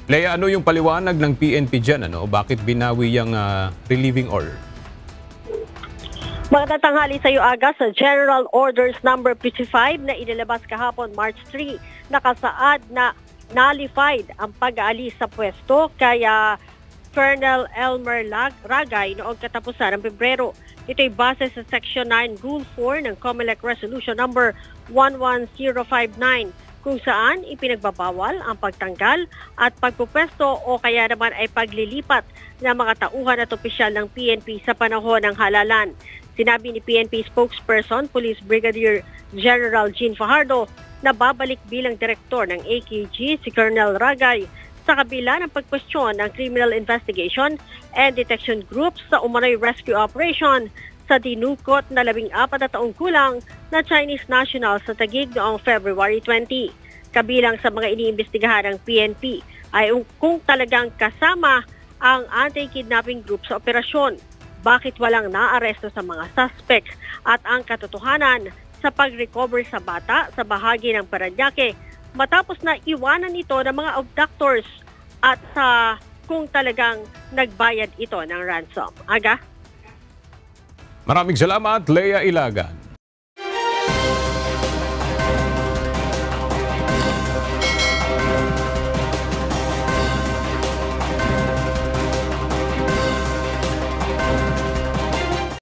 Lea, ano yung paliwanag ng PNP dyan? Bakit binawi yung relieving order? Magandang tanghali sa iyo, Aga. Sa General Orders number 55 na inilabas kahapon March 3, nakasaad na nullified ang pag-aalis sa pwesto kaya Colonel Elmer Ragay noong katapusan ng Pebrero. Ito'y base sa Section 9 Rule 4 ng COMELEC Resolution number 11059 kung saan ipinagbabawal ang pagtanggal at pagpupwesto o kaya naman ay paglilipat ng mga tauhan at opisyal ng PNP sa panahon ng halalan. Sinabi ni PNP spokesperson, Police Brigadier General Jean Fajardo, na babalik bilang direktor ng AKG si Colonel Ragay sa kabila ng pagkwestiyon ng Criminal Investigation and Detection Group sa umano'y rescue operation sa dinukot na 14 na taong kulang na Chinese national sa Taguig noong February 20. Kabilang sa mga iniimbestigahan ng PNP ay kung talagang kasama ang anti-kidnapping group sa operasyon, bakit walang naaresto sa mga suspects at ang katotohanan sa pag-recover sa bata sa bahagi ng Parañaque matapos na iwanan ito ng mga abductors at sa kung talagang nagbayad ito ng ransom. Aga? Maraming salamat, Lea Ilagan.